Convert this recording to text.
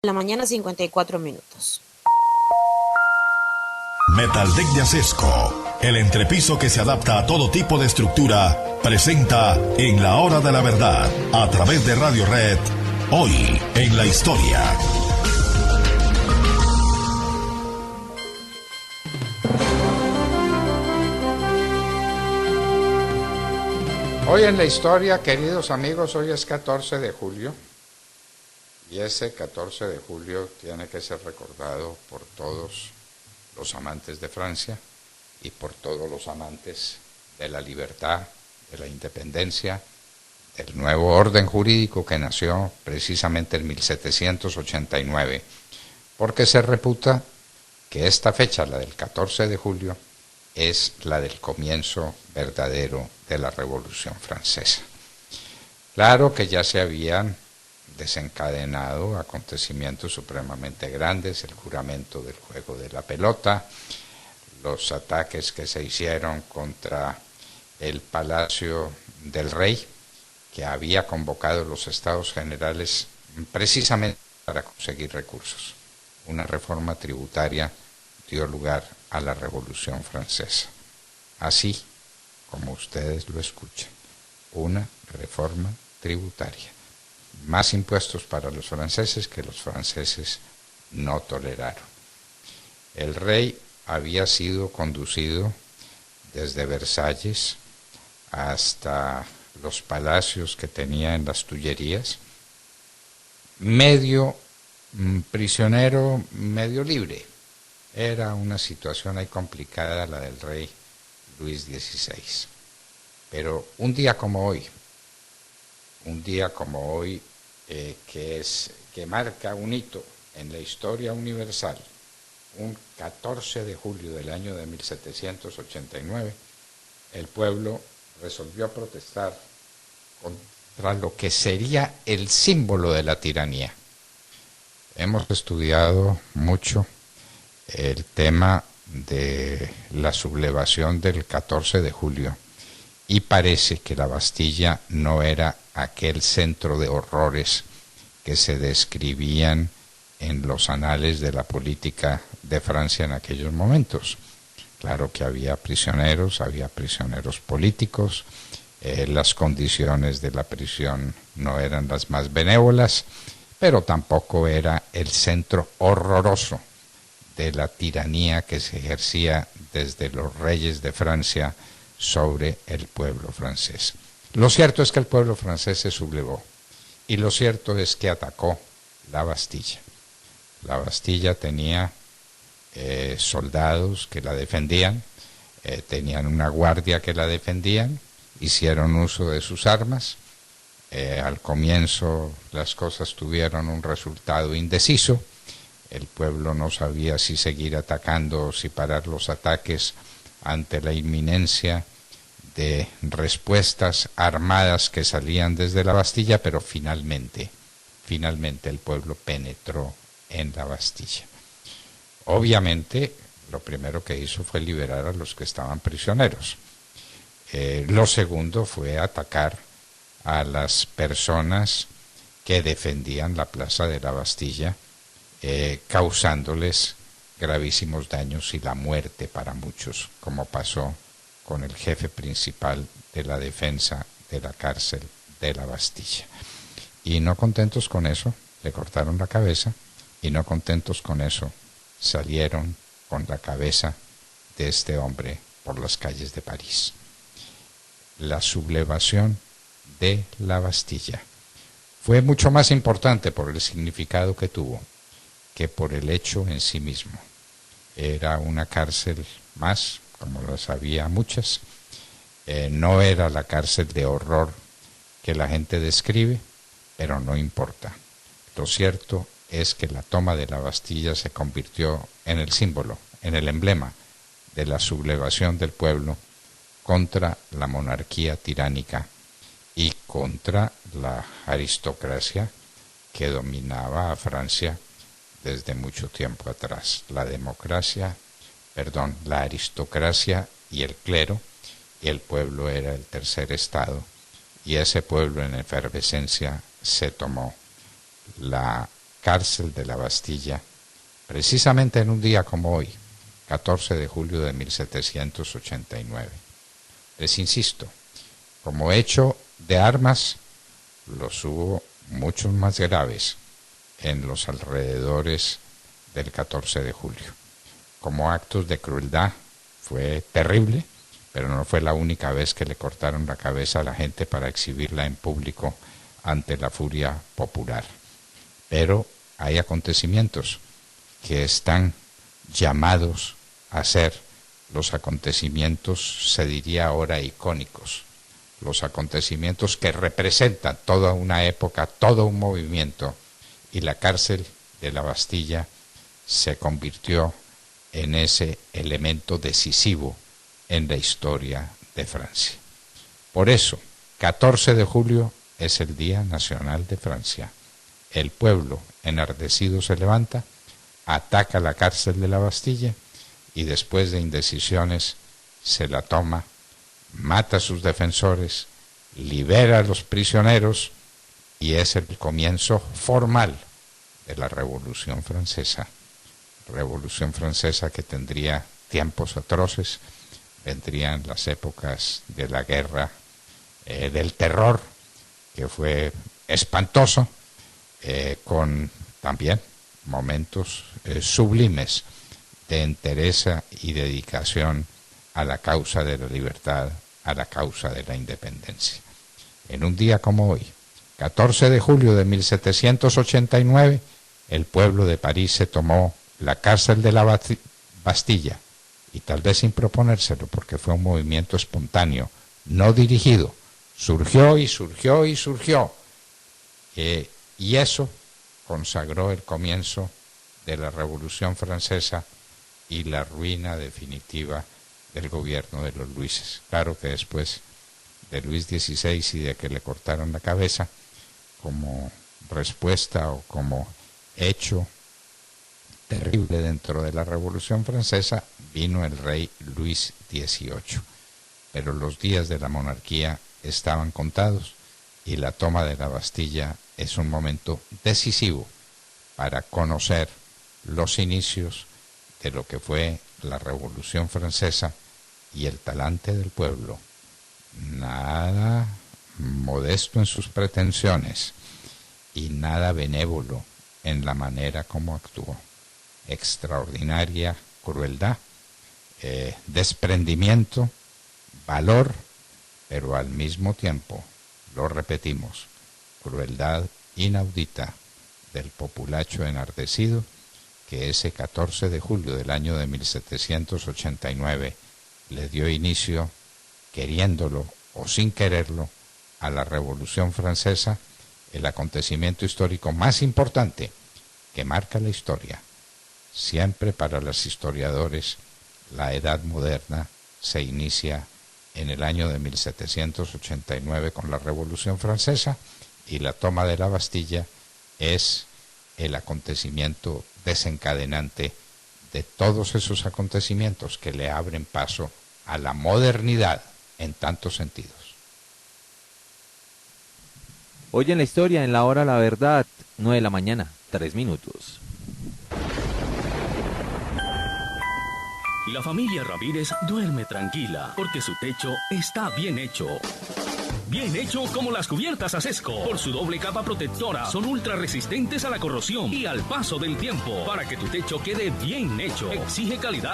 La mañana 54 minutos. Metaldeck de Acesco, el entrepiso que se adapta a todo tipo de estructura, presenta En la Hora de la Verdad, a través de Radio Red, hoy en la historia. Hoy en la historia, queridos amigos, hoy es 14 de julio. Y ese 14 de julio tiene que ser recordado por todos los amantes de Francia y por todos los amantes de la libertad, de la independencia, del nuevo orden jurídico que nació precisamente en 1789, porque se reputa que esta fecha, la del 14 de julio, es la del comienzo verdadero de la Revolución Francesa. Claro que ya se habían desencadenado acontecimientos supremamente grandes, el juramento del juego de la pelota, los ataques que se hicieron contra el Palacio del Rey, que había convocado los Estados Generales precisamente para conseguir recursos. Una reforma tributaria dio lugar a la Revolución Francesa. Así como ustedes lo escuchan, una reforma tributaria. Más impuestos para los franceses que los franceses no toleraron. El rey había sido conducido desde Versalles hasta los palacios que tenía en las Tullerías, medio prisionero, medio libre. Era una situación ahí complicada la del rey Luis XVI. Pero un día como hoy, que marca un hito en la historia universal, un 14 de julio del año de 1789, el pueblo resolvió protestar contra lo que sería el símbolo de la tiranía. Hemos estudiado mucho el tema de la sublevación del 14 de julio y parece que la Bastilla no era aquel centro de horrores que se describían en los anales de la política de Francia en aquellos momentos. Claro que había prisioneros políticos, las condiciones de la prisión no eran las más benévolas, pero tampoco era el centro horroroso de la tiranía que se ejercía desde los reyes de Francia sobre el pueblo francés. Lo cierto es que el pueblo francés se sublevó y lo cierto es que atacó la Bastilla. La Bastilla tenía soldados que la defendían, tenían una guardia que la defendían, hicieron uso de sus armas. Al comienzo las cosas tuvieron un resultado indeciso. El pueblo no sabía si seguir atacando o si parar los ataques ante la inminencia de respuestas armadas que salían desde la Bastilla, pero finalmente el pueblo penetró en la Bastilla. Obviamente, lo primero que hizo fue liberar a los que estaban prisioneros. Lo segundo fue atacar a las personas que defendían la plaza de la Bastilla, causándoles gravísimos daños y la muerte para muchos, como pasó con el jefe principal de la defensa de la cárcel de la Bastilla. Y no contentos con eso, le cortaron la cabeza, y no contentos con eso, salieron con la cabeza de este hombre por las calles de París. La sublevación de la Bastilla fue mucho más importante por el significado que tuvo que por el hecho en sí mismo. Era una cárcel más, como las había muchas, no era la cárcel de horror que la gente describe, pero no importa. Lo cierto es que la toma de la Bastilla se convirtió en el símbolo, en el emblema de la sublevación del pueblo contra la monarquía tiránica y contra la aristocracia que dominaba a Francia desde mucho tiempo atrás. La aristocracia y el clero, y el pueblo era el tercer estado, y ese pueblo en efervescencia se tomó la cárcel de la Bastilla, precisamente en un día como hoy, 14 de julio de 1789. Les insisto, como hecho de armas, los hubo muchos más graves en los alrededores del 14 de julio. Como actos de crueldad fue terrible, pero no fue la única vez que le cortaron la cabeza a la gente para exhibirla en público ante la furia popular. Pero hay acontecimientos que están llamados a ser los acontecimientos, se diría ahora, icónicos, los acontecimientos que representan toda una época, todo un movimiento, y la cárcel de la Bastilla se convirtió en ese elemento decisivo en la historia de Francia. Por eso, 14 de julio es el Día Nacional de Francia. El pueblo enardecido se levanta, ataca la cárcel de la Bastilla y después de indecisiones se la toma, mata a sus defensores, libera a los prisioneros y es el comienzo formal de la Revolución Francesa. Revolución Francesa que tendría tiempos atroces, vendrían las épocas de la guerra, del terror, que fue espantoso, con también momentos sublimes de entereza y dedicación a la causa de la libertad, a la causa de la independencia. En un día como hoy, 14 de julio de 1789, el pueblo de París se tomó la cárcel de la Bastilla, y tal vez sin proponérselo, porque fue un movimiento espontáneo, no dirigido, surgió y surgió y surgió, y eso consagró el comienzo de la Revolución Francesa y la ruina definitiva del gobierno de los Luises. Claro que después de Luis XVI y de que le cortaron la cabeza, como respuesta o como hecho terrible dentro de la Revolución Francesa, vino el rey Luis XVIII. Pero los días de la monarquía estaban contados y la toma de la Bastilla es un momento decisivo para conocer los inicios de lo que fue la Revolución Francesa y el talante del pueblo, nada modesto en sus pretensiones y nada benévolo en la manera como actuó. Extraordinaria crueldad, desprendimiento, valor, pero al mismo tiempo, lo repetimos, crueldad inaudita del populacho enardecido que ese 14 de julio del año de 1789 le dio inicio, queriéndolo o sin quererlo, a la Revolución Francesa, el acontecimiento histórico más importante que marca la historia. Siempre para los historiadores, la Edad Moderna se inicia en el año de 1789 con la Revolución Francesa, y la toma de la Bastilla es el acontecimiento desencadenante de todos esos acontecimientos que le abren paso a la modernidad en tantos sentidos. Hoy en la historia, en la hora de la verdad, 9 de la mañana, 3 minutos. La familia Ramírez duerme tranquila porque su techo está bien hecho. Bien hecho como las cubiertas Asesco. Por su doble capa protectora, son ultra resistentes a la corrosión y al paso del tiempo. Para que tu techo quede bien hecho, exige calidad.